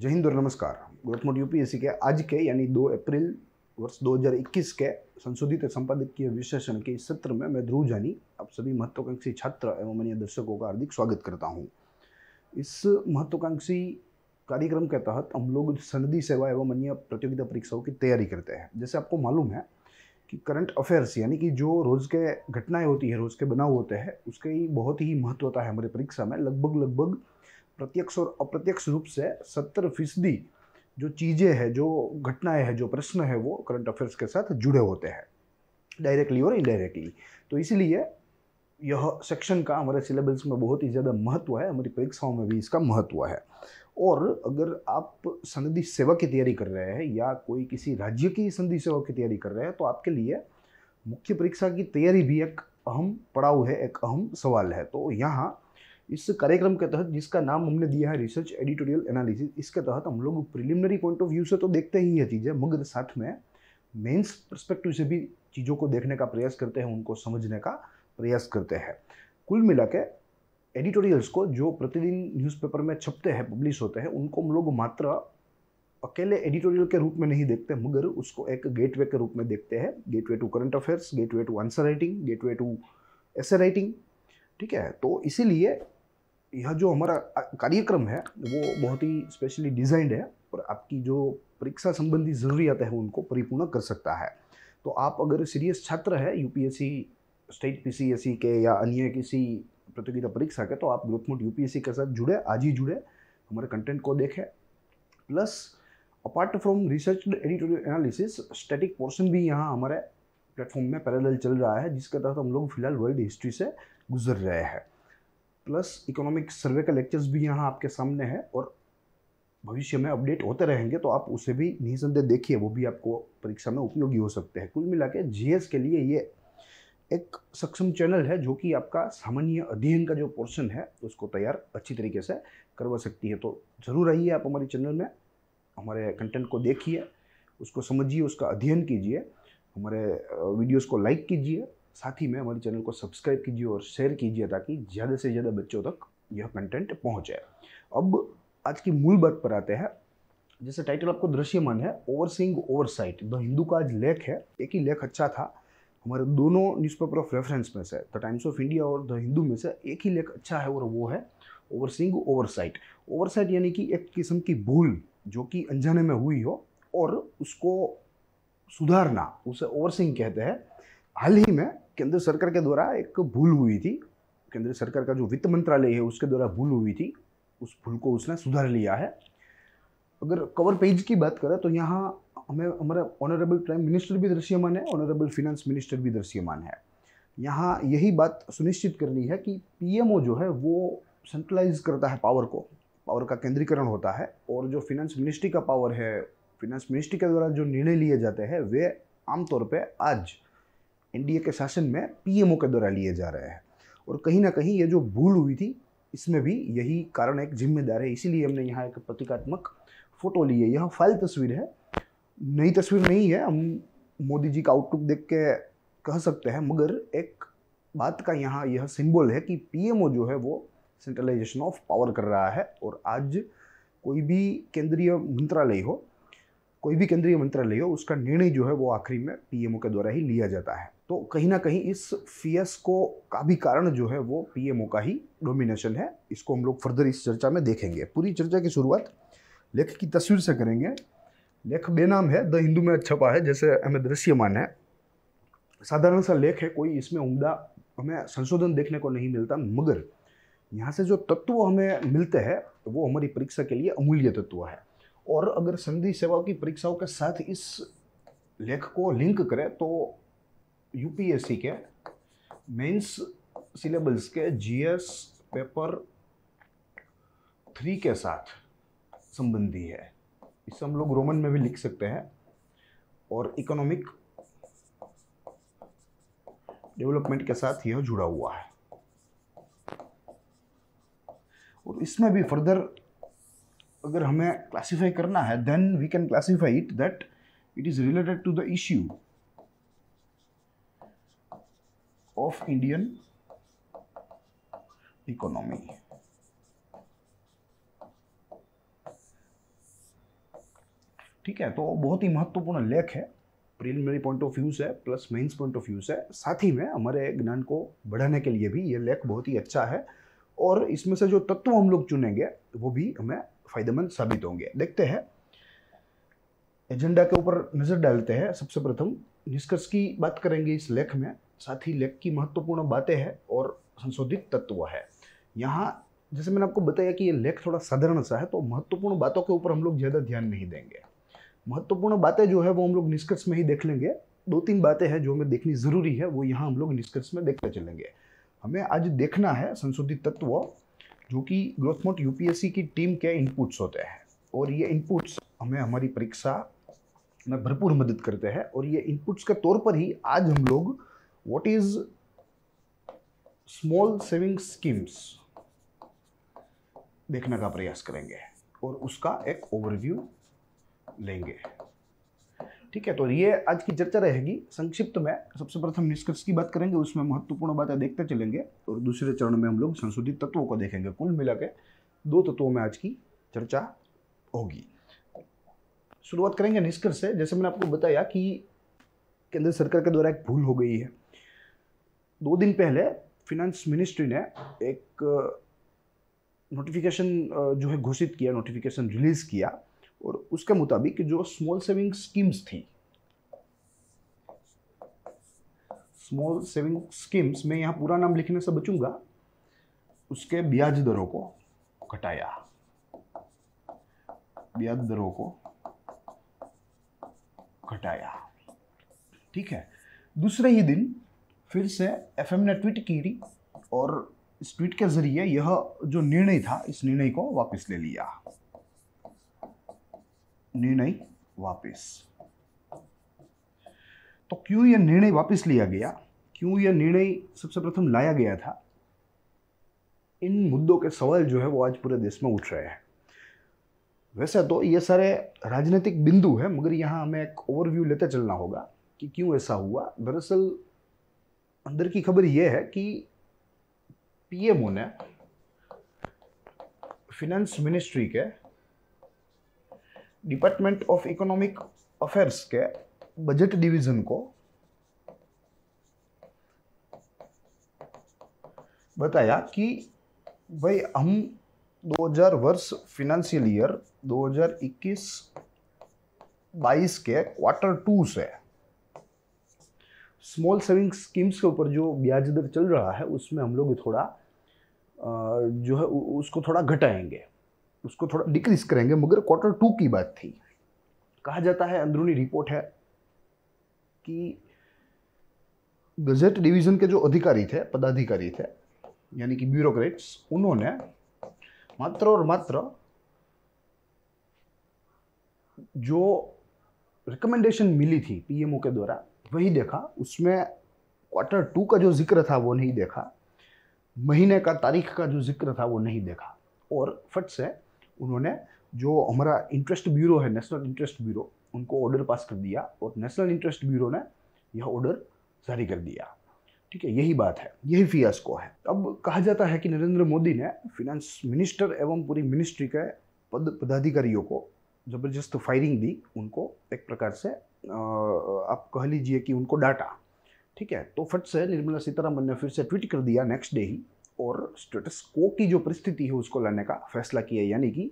जय हिंद और नमस्कार। ग्रोथ मोड यूपीएससी के आज के यानी 2 अप्रैल वर्ष 2021 के संशोधित संपादकीय विश्लेषण के इस सत्र में मैं ध्रुव जानी आप सभी महत्वाकांक्षी छात्र एवं अन्य दर्शकों का हार्दिक स्वागत करता हूं। इस महत्वाकांक्षी कार्यक्रम के तहत हम लोग सनदी सेवा एवं अन्य प्रतियोगिता परीक्षाओं की तैयारी करते हैं। जैसे आपको मालूम है कि करंट अफेयर्स यानी कि जो रोज के घटनाएं होती है, रोज के बनाव होते हैं, उसकी बहुत ही महत्वता है हमारी परीक्षा में। लगभग प्रत्यक्ष और अप्रत्यक्ष रूप से 70% जो चीज़ें हैं, जो घटनाएं हैं, जो प्रश्न है, वो करंट अफेयर्स के साथ जुड़े होते हैं, डायरेक्टली और इनडायरेक्टली। तो इसलिए यह सेक्शन का हमारे सिलेबस में बहुत ही ज़्यादा महत्व है, हमारी परीक्षाओं में भी इसका महत्व है। और अगर आप सनदी सेवा की तैयारी कर रहे हैं या कोई किसी राज्य की सनदी सेवा की तैयारी कर रहे हैं, तो आपके लिए मुख्य परीक्षा की तैयारी भी एक अहम पड़ाव है, एक अहम सवाल है। तो यहाँ इस कार्यक्रम के तहत, जिसका नाम हमने दिया है रिसर्च एडिटोरियल एनालिसिस, इसके तहत हम लोग प्रिलिमिनरी पॉइंट ऑफ व्यू से तो देखते ही है चीज़ें, मगर साथ में मेंस पर्सपेक्टिव से भी चीज़ों को देखने का प्रयास करते हैं, उनको समझने का प्रयास करते हैं। कुल मिला के एडिटोरियल्स को जो प्रतिदिन न्यूज़पेपर में छपते हैं, पब्लिश होते हैं, उनको हम लोग मात्र अकेले एडिटोरियल के रूप में नहीं देखते, मगर उसको एक गेटवे के रूप में देखते हैं। Gateway to current affairs, gateway to answer writing, gateway to essay writing. ठीक है, तो इसीलिए यह जो हमारा कार्यक्रम है वो बहुत ही स्पेशली डिज़ाइंड है और आपकी जो परीक्षा संबंधी ज़रूरियातें हैं उनको परिपूर्ण कर सकता है। तो आप अगर सीरियस छात्र है यूपीएससी, स्टेट पीसीएससी के या अन्य किसी प्रतियोगिता परीक्षा के, तो आप ग्रोथ मोड यूपीएससी के साथ जुड़े, आज ही जुड़े, हमारे कंटेंट को देखें। Plus apart from research editorial analysis, static portion भी यहाँ हमारे प्लेटफॉर्म में पैरेलल चल रहा है, जिसके तहत हम लोग फिलहाल वर्ल्ड हिस्ट्री से गुजर रहे हैं। प्लस इकोनॉमिक सर्वे के लेक्चर्स भी यहाँ आपके सामने है और भविष्य में अपडेट होते रहेंगे, तो आप उसे भी निसंदेह देखिए, वो भी आपको परीक्षा में उपयोगी हो सकते हैं। कुल मिला के जीएस के लिए ये एक सक्षम चैनल है जो कि आपका सामान्य अध्ययन का जो पोर्शन है उसको तैयार अच्छी तरीके से करवा सकती है। तो ज़रूर आइए आप हमारे चैनल में, हमारे कंटेंट को देखिए, उसको समझिए, उसका अध्ययन कीजिए, हमारे वीडियोज़ को लाइक कीजिए, साथ ही में हमारे चैनल को सब्सक्राइब कीजिए और शेयर कीजिए ताकि ज़्यादा से ज़्यादा बच्चों तक यह कंटेंट पहुंचे। अब आज की मूल बात पर आते हैं। जैसे टाइटल आपको दृश्यमान है, ओवरसीइंग ओवरसाइट। द हिंदू का आज लेख है, एक ही लेख अच्छा था हमारे दोनों न्यूज़पेपर ऑफ रेफरेंस में से, द टाइम्स ऑफ इंडिया और द हिंदू में से एक ही लेख अच्छा है और वो है ओवरसीइंग ओवरसाइट। ओवरसाइट यानी कि एक किस्म की भूल जो कि अनजाने में हुई हो और उसको सुधारना, उसे ओवरसीइंग कहते हैं। हाल ही में केंद्र सरकार के द्वारा एक भूल हुई थी, केंद्र सरकार का जो वित्त मंत्रालय है उसके द्वारा भूल हुई थी, उस भूल को उसने सुधार लिया है। अगर कवर पेज की बात करें तो यहाँ हमें हमारे ऑनरेबल प्राइम मिनिस्टर भी दृश्यमान है, ऑनरेबल फिनेंस मिनिस्टर भी दृश्यमान है। यहाँ यही बात सुनिश्चित करनी है कि पीएमओ जो है वो सेंट्रलाइज करता है पावर को, पावर का केंद्रीकरण होता है, और जो फिनेंस मिनिस्ट्री का पावर है, फिनेंस मिनिस्ट्री के द्वारा जो निर्णय लिए जाते हैं वे आमतौर पर आज एनडीए के शासन में पीएमओ के द्वारा लिए जा रहे हैं। और कहीं ना कहीं ये जो भूल हुई थी इसमें भी यही कारण एक जिम्मेदार है, इसीलिए हमने यहाँ एक प्रतीकात्मक फोटो ली है। यह फाइल तस्वीर है, नई तस्वीर नहीं है, हम मोदी जी का आउटलुक देख के कह सकते हैं, मगर एक बात का यहाँ यह सिंबल है कि पीएमओ जो है वो सेंट्रलाइजेशन ऑफ पावर कर रहा है। और आज कोई भी केंद्रीय मंत्रालय हो, उसका निर्णय जो है वो आखिरी में पीएमओ के द्वारा ही लिया जाता है। तो कहीं ना कहीं इस फियस्को का भी कारण जो है वो पीएमओ का ही डोमिनेशन है। इसको हम लोग फर्दर इस चर्चा में देखेंगे। पूरी चर्चा की शुरुआत लेख की तस्वीर से करेंगे। लेख बेनाम है, द हिंदू में छपा है, जैसे हमें दृश्यमान है। साधारण सा लेख है, कोई इसमें उम्दा हमें संशोधन देखने को नहीं मिलता, मगर यहाँ से जो तत्व हमें मिलते हैं वो हमारी परीक्षा के लिए अमूल्य तत्व है। और अगर संधि सेवाओं की परीक्षाओं के साथ इस लेख को लिंक करें तो यूपीएससी के मेंस सिलेबस के जीएस पेपर 3 के साथ संबंधी है। इसे हम लोग रोमन में भी लिख सकते हैं। और इकोनॉमिक डेवलपमेंट के साथ यह जुड़ा हुआ है। और इसमें भी फर्दर अगर हमें क्लासिफाई करना है, then we can classify it that it is related to the issue of Indian economy. ठीक है, तो बहुत ही महत्वपूर्ण लेख है, प्रिलिमिनरी पॉइंट ऑफ व्यू से plus mains point of view से, साथ ही में हमारे ज्ञान को बढ़ाने के लिए भी ये लेख बहुत ही अच्छा है। और इसमें से जो तत्व हम लोग चुनेंगे वो भी हमें फायदेमंद साबित होंगे। देखते हैं, एजेंडा के ऊपर नज़र डालते हैं। सबसे प्रथम निष्कर्ष की बात करेंगे इस लेख में, साथ ही लेख की महत्वपूर्ण बातें हैं और संशोधित तत्व है। यहाँ जैसे मैंने आपको बताया कि ये लेख थोड़ा साधारण सा है, तो महत्वपूर्ण बातों के ऊपर हम लोग ज़्यादा ध्यान नहीं देंगे। महत्वपूर्ण बातें जो है वो हम लोग निष्कर्ष में ही देख लेंगे। 2-3 बातें हैं जो हमें देखनी ज़रूरी है, वो यहाँ हम लोग निष्कर्ष में देखते चलेंगे। हमें आज देखना है संशोधित तत्व, जो कि ग्रोथ मोड यूपीएससी की टीम के इनपुट्स होते हैं, और ये इनपुट्स हमें हमारी परीक्षा में भरपूर मदद करते हैं। और ये इनपुट्स के तौर पर ही आज हम लोग what is small saving schemes देखने का प्रयास करेंगे और उसका एक ओवरव्यू लेंगे। ठीक है, तो ये आज की चर्चा रहेगी। संक्षिप्त में सबसे प्रथम निष्कर्ष की बात करेंगे, उसमें महत्वपूर्ण बातें देखते चलेंगे, और दूसरे चरण में हम लोग संशोधित तत्वों को देखेंगे। कुल मिला के 2 तत्वों में आज की चर्चा होगी। शुरुआत करेंगे निष्कर्ष से। जैसे मैंने आपको बताया कि केंद्र सरकार के द्वारा एक भूल हो गई है। 2 दिन पहले फिनेंस मिनिस्ट्री ने एक नोटिफिकेशन जो है घोषित किया, नोटिफिकेशन रिलीज किया, और उसके मुताबिक जो स्मॉल सेविंग स्कीम्स थी, स्मॉल सेविंग स्कीम्स में यहाँ पूरा नाम लिखने से बचूंगा, उसके ब्याज दरों को घटाया, ब्याज दरों को घटाया। ठीक है, दूसरे ही दिन फिर से एफएम ने ट्वीट की, और इस ट्वीट के जरिए यह जो निर्णय था, इस निर्णय को वापस ले लिया। निर्णय वापस। तो क्यों यह निर्णय वापस लिया गया, क्यों यह निर्णय सबसे प्रथम लाया गया था, इन मुद्दों के सवाल जो है वो आज पूरे देश में उठ रहे हैं। वैसे तो ये सारे राजनीतिक बिंदु है, मगर यहाँ हमें एक ओवरव्यू लेते चलना होगा कि क्यों ऐसा हुआ। दरअसल अंदर की खबर यह है कि पीएमओ ने फिनेंस मिनिस्ट्री के डिपार्टमेंट ऑफ इकोनॉमिक अफेयर्स के बजट डिवीजन को बताया कि भाई हम 2000 वर्ष फिनेंशियल ईयर 2021-22 के क्वार्टर 2 से स्मॉल सेविंग स्कीम्स के ऊपर जो ब्याज दर चल रहा है उसमें हम लोग थोड़ा जो है उसको थोड़ा घटाएंगे, उसको थोड़ा डिक्रीज करेंगे। मगर क्वार्टर 2 की बात थी। कहा जाता है, अंदरूनी रिपोर्ट है कि गजट डिवीजन के जो अधिकारी थे, पदाधिकारी थे, यानी कि ब्यूरोक्रेट्स, उन्होंने मात्र और मात्र जो रिकमेंडेशन मिली थी पीएमओ के द्वारा वही देखा। उसमें क्वार्टर 2 का जो जिक्र था वो नहीं देखा, महीने का तारीख का जो जिक्र था वो नहीं देखा, और फट से उन्होंने जो हमारा इंटरेस्ट ब्यूरो है, नेशनल इंटरेस्ट ब्यूरो, उनको ऑर्डर पास कर दिया, और नेशनल इंटरेस्ट ब्यूरो ने यह ऑर्डर जारी कर दिया। ठीक है, यही बात है, यही फियास्को है। अब कहा जाता है कि नरेंद्र मोदी ने फिनेंस मिनिस्टर एवं पूरी मिनिस्ट्री के पदाधिकारियों को जबरदस्त फायरिंग दी, उनको एक प्रकार से आप कह लीजिए कि उनको डांटा। ठीक है, तो फट से निर्मला सीतारमन ने फिर से ट्वीट कर दिया नेक्स्ट डे ही, और स्टेटस को की जो परिस्थिति है उसको लाने का फैसला किया। यानी कि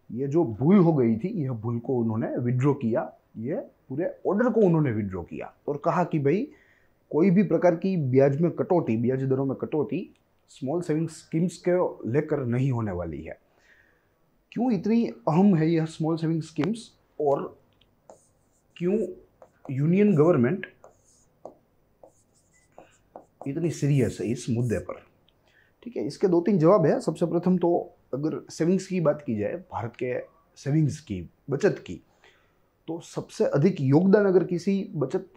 ये जो भूल हो गई थी, यह भूल को उन्होंने विड्रॉ किया, ये पूरे ऑर्डर को उन्होंने विड्रॉ किया, और कहा कि भाई कोई भी प्रकार की ब्याज में कटौती, ब्याज दरों में कटौती स्मॉल सेविंग स्कीम्स के लेकर नहीं होने वाली है। क्यों इतनी अहम है यह स्मॉल सेविंग स्कीम्स, और क्यों यूनियन गवर्नमेंट इतनी सीरियस है इस मुद्दे पर? ठीक है, इसके 2-3 जवाब है। सबसे प्रथम तो अगर सेविंग्स की बात की जाए, भारत के सेविंग्स की, बचत की, तो सबसे अधिक योगदान अगर किसी बचत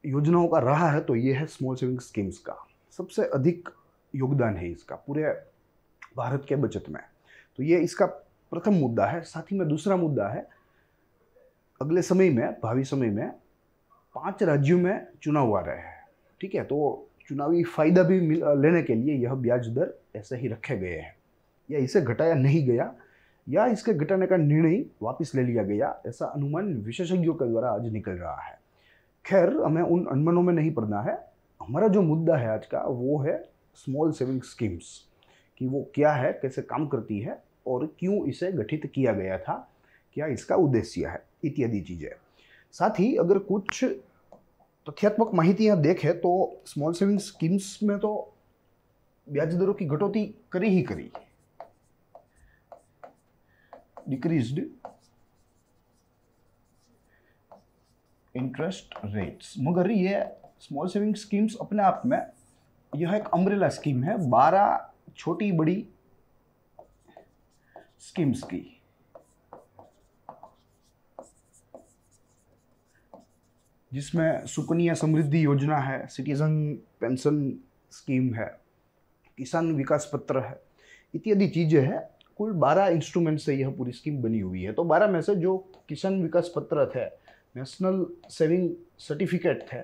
योजनाओं का रहा है तो ये है स्मॉल सेविंग स्कीम्स का। सबसे अधिक योगदान है इसका पूरे भारत के बचत में। तो ये इसका प्रथम मुद्दा है। साथ ही में दूसरा मुद्दा है, अगले समय में, भावी समय में 5 राज्यों में चुनाव आ रहे हैं। ठीक है, तो चुनावी फायदा भी लेने के लिए यह ब्याज दर ऐसे ही रखे गए हैं, या इसे घटाया नहीं गया। या इसके घटाने का निर्णय वापस ले लिया गया, ऐसा अनुमान विशेषज्ञों के द्वारा आज निकल रहा है। खैर, हमें उन अनुमानों में नहीं पड़ना है। हमारा जो मुद्दा है आज का वो है स्मॉल सेविंग स्कीम्स, कि वो क्या है, कैसे काम करती है और क्यों इसे गठित किया गया था, क्या इसका उद्देश्य है, इत्यादि चीज़ें। साथ ही अगर कुछ तथ्यात्मक माहितियाँ देखें तो स्मॉल सेविंग स्कीम्स में तो ब्याज दरों की कटौती करी ही करी, डिक्रीज्ड इंटरेस्ट रेट्स। मगर ये स्मॉल सेविंग स्कीम्स अपने आप में यह एक अम्ब्रेला स्कीम है 12 छोटी बड़ी स्कीम्स की, जिसमें सुकन्या समृद्धि योजना है, सिटीजन पेंशन स्कीम है, किसान विकास पत्र है, इत्यादि चीज़ें हैं। कुल 12 इंस्ट्रूमेंट से यह पूरी स्कीम बनी हुई है। तो 12 में से जो किसान विकास पत्र थे, नेशनल सेविंग सर्टिफिकेट थे,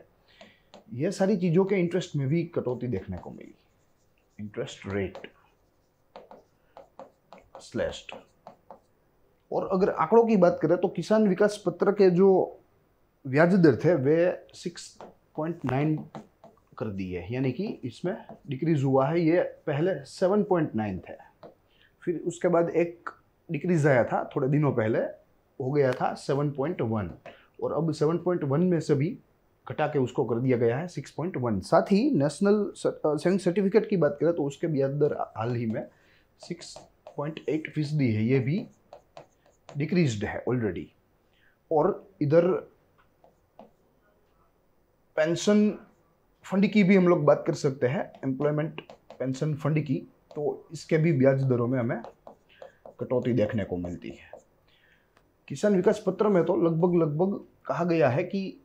ये सारी चीज़ों के इंटरेस्ट में भी कटौती देखने को मिली। Interest rate slashed. और अगर आंकड़ों की बात करें तो किसान विकास पत्र के जो ब्याज दर थे वे 6.9 कर दिए, यानी कि इसमें डिक्रीज हुआ है। ये पहले 7.9 थे, फिर उसके बाद एक डिक्रीज आया था थोड़े दिनों पहले, हो गया था 7.1, और अब 7.1 में से भी घटा के उसको कर दिया गया है 6.1। साथ ही नेशनल सेविंग सर्टिफिकेट की बात करें तो उसके ब्याज दर हाल ही में 6.8% है, ये भी डिक्रीज्ड है ऑलरेडी। और इधर पेंशन फंड की भी हम लोग बात कर सकते हैं, एम्प्लॉयमेंट पेंशन फंड की, तो इसके भी ब्याज दरों में हमें कटौती देखने को मिलती है। किसान विकास पत्र में तो लगभग कहा गया है कि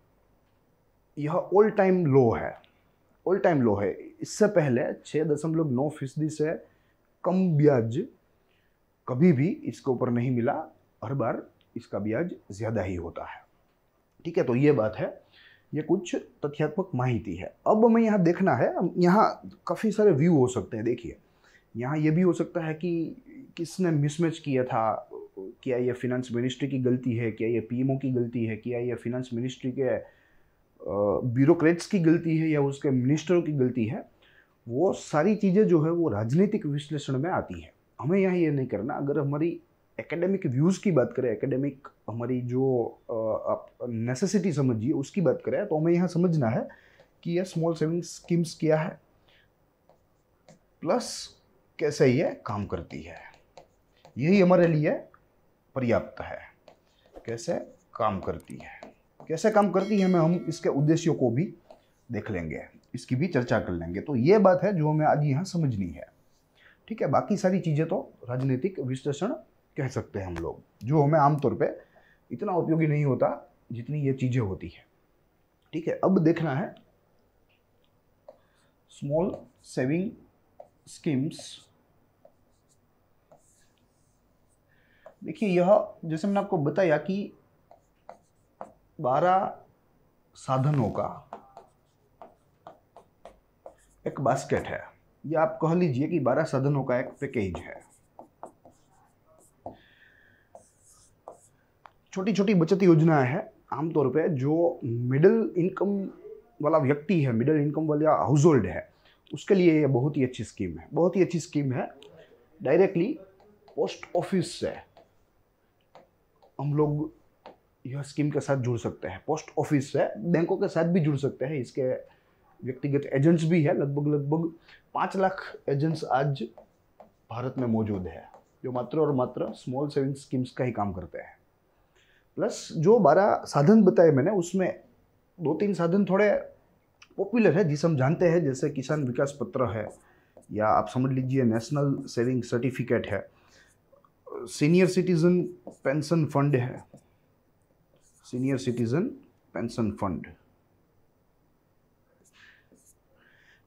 यह ऑल टाइम लो है, ऑल टाइम लो है। इससे पहले 6.9% से कम ब्याज कभी भी इसके ऊपर नहीं मिला, हर बार इसका ब्याज ज़्यादा ही होता है। ठीक है, तो ये बात है, ये कुछ तथ्यात्मक माहिती है। अब हमें यहाँ देखना है, यहाँ काफ़ी सारे व्यू हो सकते हैं। देखिए, यहाँ ये भी हो सकता है कि किसने मिसमैच किया था, क्या ये फिनेंस मिनिस्ट्री की गलती है, क्या ये पीएमओ की गलती है, क्या ये फिनेंस मिनिस्ट्री के ब्यूरोक्रेट्स की गलती है, या उसके मिनिस्टरों की गलती है। वो सारी चीज़ें जो है वो राजनीतिक विश्लेषण में आती है। हमें यहाँ ये नहीं करना। अगर हमारी एकेडमिक व्यूज़ की बात करें, एकेडमिक हमारी जो आप नेसेसिटी समझिए उसकी बात करें, तो हमें यहाँ समझना है कि ये स्मॉल सेविंग स्कीम्स क्या है, प्लस कैसे ये काम करती है। यही हमारे लिए पर्याप्त है। कैसे काम करती है, कैसे काम करती है, हम इसके उद्देश्यों को भी देख लेंगे, इसकी भी चर्चा कर लेंगे। तो ये बात है जो हमें आज यहाँ समझनी है। ठीक है, बाकी सारी चीज़ें तो राजनीतिक विश्लेषण कह सकते हैं हम लोग, जो हमें आमतौर पे इतना उपयोगी नहीं होता जितनी ये चीज़ें होती है। ठीक है, अब देखना है स्मॉल सेविंग स्कीम्स। देखिए, यह जैसे मैंने आपको बताया कि 12 साधनों का एक बास्केट है, या आप कह लीजिए कि 12 साधनों का एक पैकेज है। छोटी छोटी बचत योजनाएं हैं आमतौर पे, जो मिडिल इनकम वाला व्यक्ति है, मिडिल इनकम वाला हाउस होल्ड है, उसके लिए ये बहुत ही अच्छी स्कीम है, बहुत ही अच्छी स्कीम है। डायरेक्टली पोस्ट ऑफिस से हम लोग यह स्कीम के साथ जुड़ सकते हैं। पोस्ट ऑफिस से बैंकों के साथ भी जुड़ सकते हैं। इसके व्यक्तिगत एजेंट्स भी है, लगभग 5 लाख एजेंट्स आज भारत में मौजूद है, जो मात्र और मात्र स्मॉल सेविंग स्कीम्स का ही काम करते हैं। प्लस जो 12 साधन बताए मैंने, उसमें 2-3 साधन थोड़े पॉपुलर है जिसे हम जानते हैं, जैसे किसान विकास पत्र है, या आप समझ लीजिए नेशनल सेविंग सर्टिफिकेट है, सीनियर सिटीजन पेंशन फंड है, सीनियर सिटीजन पेंशन फंड।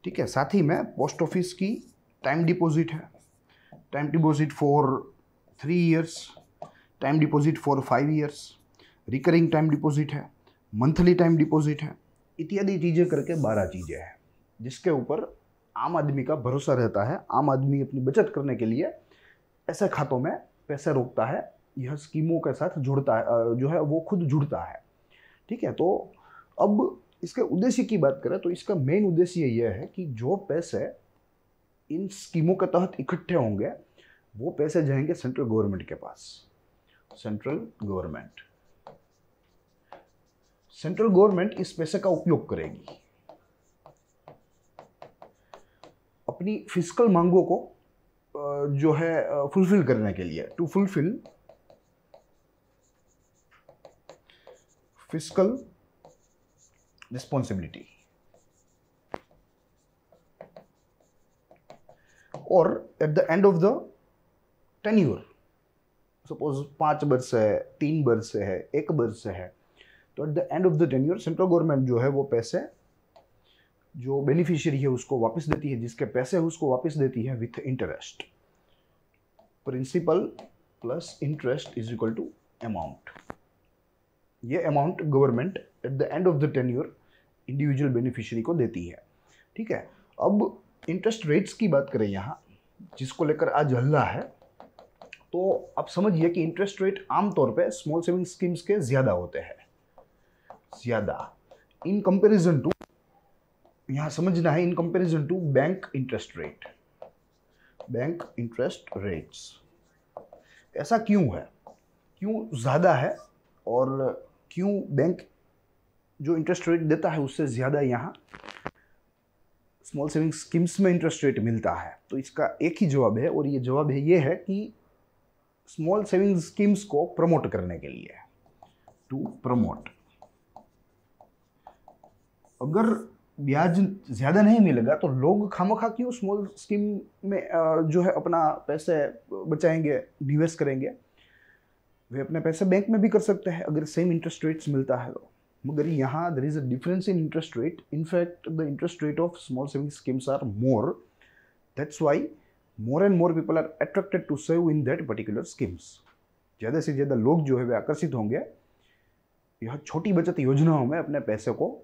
ठीक है, साथ ही में पोस्ट ऑफिस की टाइम डिपॉजिट है, time deposit for 3 years, time deposit for 5 years, recurring time deposit है, मंथली टाइम डिपॉजिट है, इत्यादि चीज़ें करके 12 चीज़ें हैं जिसके ऊपर आम आदमी का भरोसा रहता है। आम आदमी अपनी बचत करने के लिए ऐसे खातों में पैसे रोकता है, यह स्कीमों के साथ जुड़ता है, जो है वो खुद जुड़ता है। ठीक है, तो अब इसके उद्देश्य की बात करें तो इसका मेन उद्देश्य यह है कि जो पैसे इन स्कीमों के तहत इकट्ठे होंगे वो पैसे जाएंगे सेंट्रल गवर्नमेंट के पास। सेंट्रल गवर्नमेंट इस पैसे का उपयोग करेगी अपनी फिस्कल मांगों को जो है फुलफिल करने के लिए, टू फुलफिल फिस्कल रिस्पॉन्सिबिलिटी। और eight the end of the tenure, suppose 5 वर्ष है, 3 वर्ष है, 1 वर्ष है, तो eight the end of the tenure central government जो है वो पैसे जो बेनिफिशियरी है उसको वापस देती है, जिसके पैसे है उसको वापस देती है with interest. Principal plus interest is equal to amount. ये amount government at the end of the tenure individual beneficiary को देती है। ठीक है, अब इंटरेस्ट रेट्स की बात करें यहाँ, जिसको लेकर आज हल्ला है, तो आप समझिए कि इंटरेस्ट रेट आमतौर पे स्मॉल सेविंग स्कीम्स के ज़्यादा होते हैं, ज़्यादा इन कंपैरिजन टू, यहाँ समझना है, in comparison to bank interest rate, bank interest rates. ऐसा क्यों है, क्यों ज़्यादा है और क्यों बैंक जो इंटरेस्ट रेट देता है उससे ज़्यादा यहाँ स्मॉल सेविंग स्कीम्स में इंटरेस्ट रेट मिलता है? तो इसका एक ही जवाब है, और ये जवाब है ये है कि स्मॉल सेविंग स्कीम्स को प्रमोट करने के लिए, टू प्रमोट। अगर ब्याज ज़्यादा नहीं मिलेगा तो लोग खामखा क्यों स्मॉल स्कीम में जो है अपना पैसे बचाएंगे, निवेश करेंगे? वे अपने पैसे बैंक में भी कर सकते हैं अगर सेम इंटरेस्ट रेट्स मिलता है तो। मगर यहाँ there is a difference in interest rate. In fact the interest rate of small saving schemes are more, that's why more and more people are attracted to save in that particular schemes. ज़्यादा से ज़्यादा लोग जो है वे आकर्षित होंगे यह छोटी बचत योजनाओं में अपने पैसे को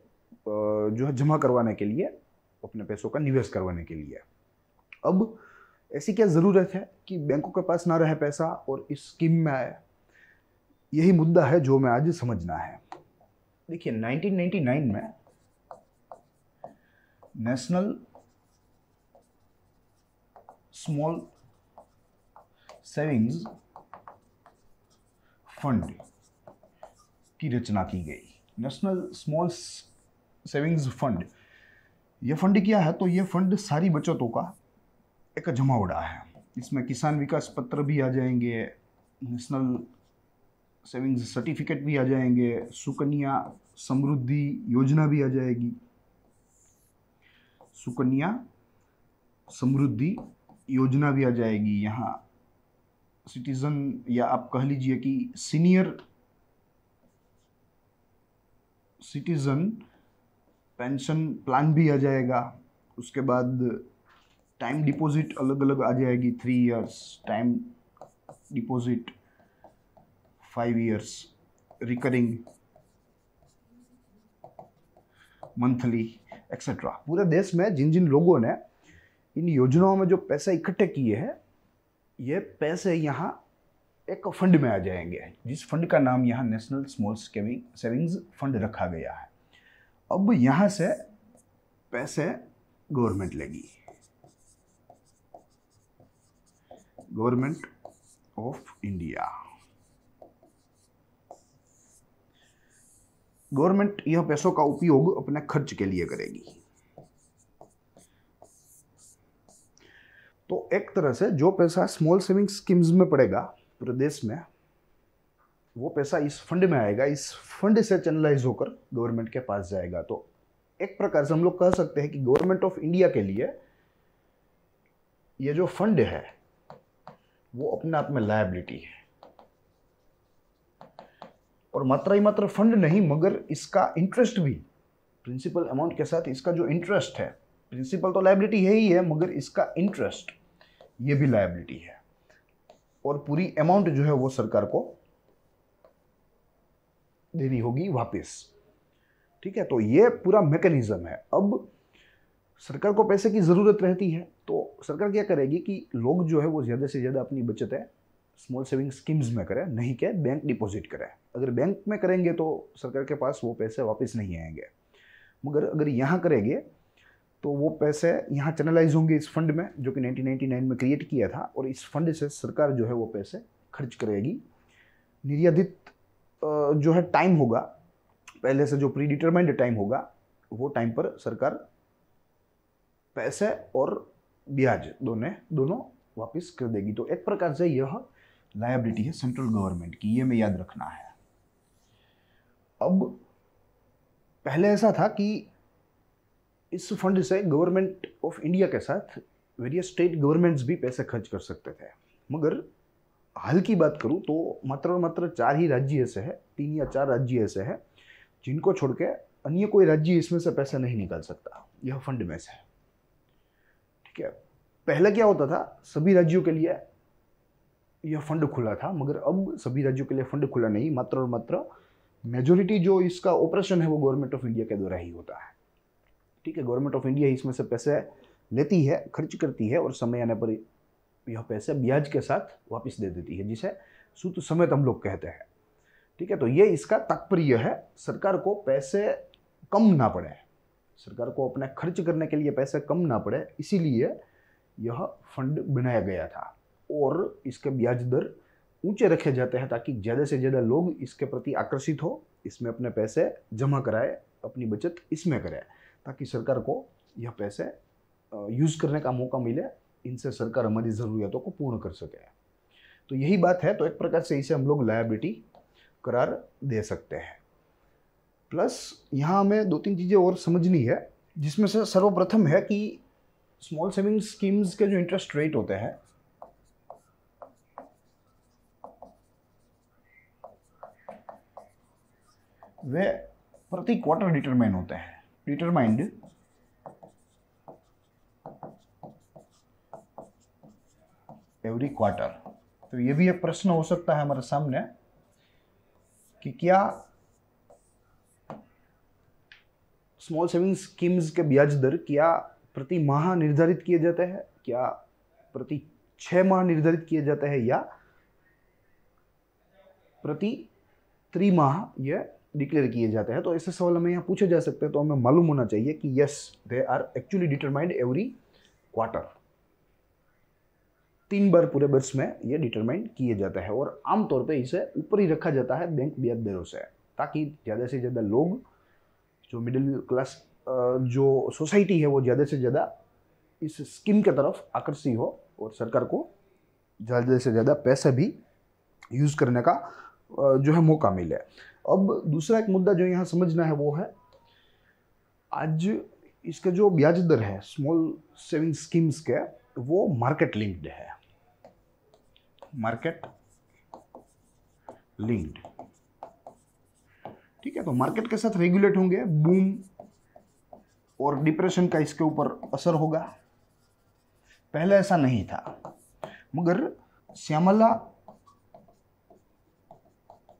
जो है जमा करवाने के लिए, अपने पैसों का निवेश करवाने के लिए। अब ऐसी क्या ज़रूरत है कि बैंकों के पास ना रहे पैसा और इस स्कीम में आए? यही मुद्दा है जो मैं आज समझना है। देखिए 1999 में नेशनल स्मॉल सेविंग्स फंड की रचना की गई। नेशनल स्मॉल सेविंग्स फंड, यह फंड क्या है? तो यह फंड सारी बचतों का एक जमावड़ा है। इसमें किसान विकास पत्र भी आ जाएंगे, नेशनल सेविंग्स सर्टिफिकेट भी आ जाएंगे, सुकन्या समृद्धि योजना भी आ जाएगी, सुकन्या समृद्धि योजना भी आ जाएगी। यहाँ सिटीजन, या आप कह लीजिए कि सीनियर सिटीजन पेंशन प्लान भी आ जाएगा। उसके बाद टाइम डिपॉजिट अलग अलग आ जाएगी, 3 years time deposit, 5 years recurring monthly etcetera. पूरे देश में जिन जिन लोगों ने इन योजनाओं में जो पैसे इकट्ठे किए हैं, ये पैसे यहाँ एक फंड में आ जाएंगे, जिस फंड का नाम यहाँ नेशनल स्मॉल सेविंग्स फंड रखा गया है। अब यहाँ से पैसे गवर्नमेंट लेगी, गवर्नमेंट ऑफ इंडिया। गवर्नमेंट यह पैसों का उपयोग अपने खर्च के लिए करेगी। तो एक तरह से जो पैसा स्मॉल सेविंग स्कीम्स में पड़ेगा पूरे देश में, वो पैसा इस फंड में आएगा, इस फंड से चैनलाइज होकर गवर्नमेंट के पास जाएगा। तो एक प्रकार से हम लोग कह सकते हैं कि गवर्नमेंट ऑफ इंडिया के लिए ये जो फंड है वो अपने आप में लायबिलिटी है। और मात्र ही मात्र फंड नहीं, मगर इसका इंटरेस्ट भी प्रिंसिपल अमाउंट के साथ इसका जो इंटरेस्ट है, प्रिंसिपल तो लायबिलिटी है ही है, मगर इसका इंटरेस्ट ये भी लायबिलिटी है। और पूरी अमाउंट जो है वो सरकार को देनी होगी वापस। ठीक है, तो ये पूरा मैकेनिज्म है। अब सरकार को पैसे की ज़रूरत रहती है, तो सरकार क्या करेगी कि लोग जो है वो ज़्यादा से ज़्यादा अपनी बचतें स्मॉल सेविंग स्कीम्स में करें, नहीं कि बैंक डिपॉजिट करें। अगर बैंक में करेंगे तो सरकार के पास वो पैसे वापस नहीं आएंगे, मगर अगर यहाँ करेंगे तो वो पैसे यहाँ चैनलाइज होंगे इस फंड में जो कि 1999 में क्रिएट किया था, और इस फंड से सरकार जो है वो पैसे खर्च करेगी। निर्धारित जो है टाइम होगा, पहले से जो प्री डिटरमाइंड टाइम होगा वो टाइम पर सरकार पैसे और ब्याज दोनों वापस कर देगी। तो एक प्रकार से यह लायबिलिटी है सेंट्रल गवर्नमेंट की, ये में याद रखना है। अब पहले ऐसा था कि इस फंड से गवर्नमेंट ऑफ इंडिया के साथ वेरियस स्टेट गवर्नमेंट्स भी पैसे खर्च कर सकते थे, मगर हाल की बात करूं तो मात्र और मात्र 4 ही राज्य ऐसे हैं, 3 या 4 राज्य ऐसे हैं जिनको छोड़ के अन्य कोई राज्य इसमें से पैसा नहीं निकाल सकता यह फंड में से। ठीक है, पहले क्या होता था, सभी राज्यों के लिए यह फंड खुला था, मगर अब सभी राज्यों के लिए फंड खुला नहीं, मात्र और मात्र मेजोरिटी जो इसका ऑपरेशन है वो गवर्नमेंट ऑफ इंडिया के द्वारा ही होता है। ठीक है, गवर्नमेंट ऑफ इंडिया इसमें से पैसे लेती है, खर्च करती है, और समय आने पर यह पैसे ब्याज के साथ वापस दे देती है, जिसे सूद समेत हम लोग कहते हैं। ठीक है, तो ये इसका तात्पर्य है, सरकार को पैसे कम ना पड़े, सरकार को अपने खर्च करने के लिए पैसे कम ना पड़े, इसीलिए यह फंड बनाया गया था, और इसके ब्याज दर ऊंचे रखे जाते हैं ताकि ज़्यादा से ज़्यादा लोग इसके प्रति आकर्षित हो, इसमें अपने पैसे जमा कराए, अपनी बचत इसमें करें, ताकि सरकार को यह पैसे यूज़ करने का मौका मिले, इनसे सरकार हमारी ज़रूरियातों को पूर्ण कर सके। तो यही बात है, तो एक प्रकार से इसे हम लोग लायबिलिटी करार दे सकते हैं। प्लस यहाँ हमें 2-3 चीज़ें और समझनी है, जिसमें से सर्वप्रथम है कि स्मॉल सेविंग स्कीम्स के जो इंटरेस्ट रेट होते हैं वे प्रति क्वार्टर डिटरमाइन होते हैं, डिटरमाइंड एवरी क्वार्टर। तो ये भी एक प्रश्न हो सकता है हमारे सामने कि क्या स्मॉल सेविंग स्कीम्स के ब्याज दर क्या प्रति माह निर्धारित किए जाते हैं, क्या प्रति 6 माह निर्धारित किए जाते हैं, या प्रति त्रिमाह ये डिक्लेयर किए जाते हैं। तो ऐसे सवाल हमें यहाँ पूछे जा सकते हैं, तो हमें मालूम होना चाहिए कि yes they are actually determined every quarter, 3 बार पूरे वर्ष में ये डिटरमाइन किए जाता है, और आमतौर पे इसे ऊपर ही रखा जाता है बैंक ब्याज दरों से, ताकि ज़्यादा से ज़्यादा लोग, जो मिडिल क्लास जो सोसाइटी है, वो ज़्यादा से ज़्यादा इस स्कीम की तरफ आकर्षित हो, और सरकार को ज़्यादा से ज़्यादा पैसे भी यूज़ करने का जो है मौका मिले। अब दूसरा एक मुद्दा जो यहाँ समझना है वो है, आज इसका जो ब्याज दर है स्मॉल सेविंग स्कीम्स के, वो मार्केट लिंक्ड है, मार्केट लिंक्ड। ठीक है, तो मार्केट के साथ रेगुलेट होंगे, बूम और डिप्रेशन का इसके ऊपर असर होगा। पहले ऐसा नहीं था, मगर श्यामला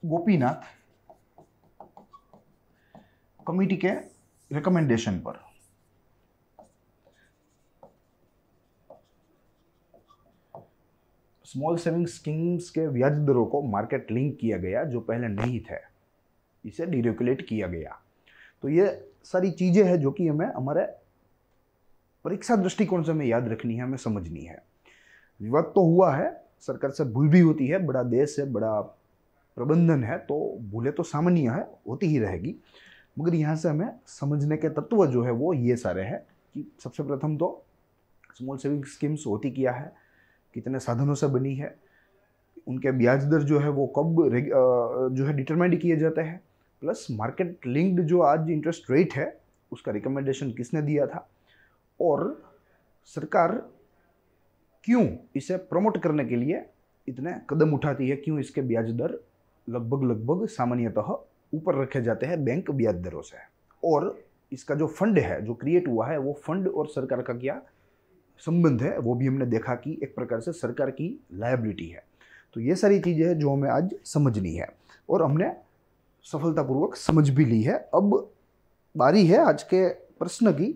गोपीनाथ कमेटी के रिकमेंडेशन पर स्मॉल सेविंग स्कीम्स के ब्याज दरों को मार्केट लिंक किया गया, जो पहले नहीं थे, इसे डिरेगुलेट किया गया। तो ये सारी चीज़ें हैं जो कि हमें हमारे परीक्षा दृष्टिकोण से हमें याद रखनी है, हमें समझनी है। विवाद तो हुआ है, सरकार से भूल भी होती है, बड़ा देश है, बड़ा प्रबंधन है, तो भूलें तो सामान्य है, होती ही रहेगी, मगर यहाँ से हमें समझने के तत्व जो है वो ये सारे हैं कि सबसे प्रथम तो स्मॉल सेविंग स्कीम्स होती क्या है, कितने साधनों से बनी है, उनके ब्याज दर जो है वो कब जो है डिटरमाइंड किए जाते हैं, प्लस मार्केट लिंक्ड जो आज इंटरेस्ट रेट है उसका रिकमेंडेशन किसने दिया था, और सरकार क्यों इसे प्रमोट करने के लिए इतने कदम उठाती है, क्यों इसके ब्याज दर लगभग सामान्यतः ऊपर रखे जाते हैं बैंक ब्याज दरों से, और इसका जो फंड है जो क्रिएट हुआ है वो फंड और सरकार का क्या संबंध है, वो भी हमने देखा कि एक प्रकार से सरकार की लायबिलिटी है। तो ये सारी चीज़ें हैं जो हमें आज समझनी है, और हमने सफलतापूर्वक समझ भी ली है। अब बारी है आज के प्रश्न की।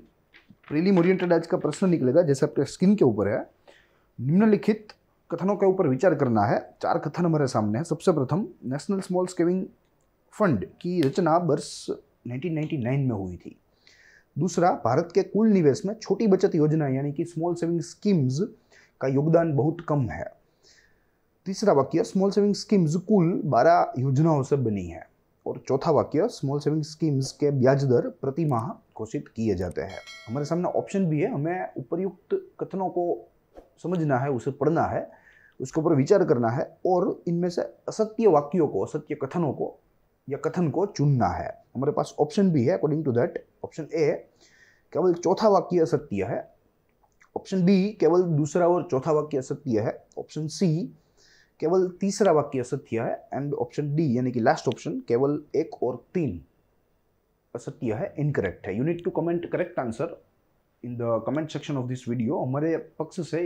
प्रीलिम ओरिएंटेड आज का प्रश्न निकलेगा, जैसे आपके स्क्रीन के ऊपर है, निम्नलिखित कथनों के ऊपर विचार करना है। 4 कथन हमारे सामने है। सबसे प्रथम, नेशनल स्मॉल सेविंग फंड की रचना वर्ष 1999 में हुई थी। दूसरा, भारत के कुल निवेश में छोटी बचत योजना यानी कि स्मॉल सेविंग स्कीम्स का योगदान बहुत कम है। तीसरा वाक्य, स्मॉल सेविंग स्कीम्स कुल 12 योजनाओं से बनी है। और चौथा वाक्य, स्मॉल सेविंग स्कीम्स के ब्याज दर प्रति माह घोषित किए जाते हैं। हमारे सामने ऑप्शन भी है, हमें उपर्युक्त कथनों को समझना है, उसे पढ़ना है, उसके ऊपर विचार करना है और इनमें से असत्य वाक्यों को, असत्य कथनों को या कथन को चुनना है। हमारे पास ऑप्शन भी है। According to that, option A, केवल चौथा वाक्य असत्य है। ऑप्शन बी, केवल दूसरा और चौथा वाक्य असत्य है। ऑप्शन सी, केवल तीसरा वाक्य असत्य है। एंड ऑप्शन डी यानी कि लास्ट ऑप्शन, केवल 1 और 3 असत्य है, इनकरेक्ट है। You need to comment correct answer in the comment section of this video. हमारे पक्ष से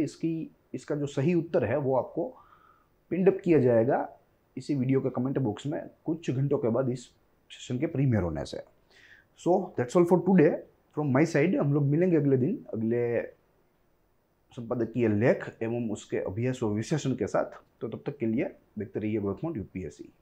इसका जो सही उत्तर है वो आपको पिन अप किया जाएगा इसी वीडियो के कमेंट बॉक्स में कुछ घंटों के बाद इस सेशन के प्रीमियर होने से। So that's all for today from my side. हम लोग मिलेंगे अगले दिन अगले संपादकीय लेख एवं उसके अभ्यास व विश्लेषण के साथ। तो तब तक के लिए देखते रहिए ग्रोथ मोड यूपीएससी।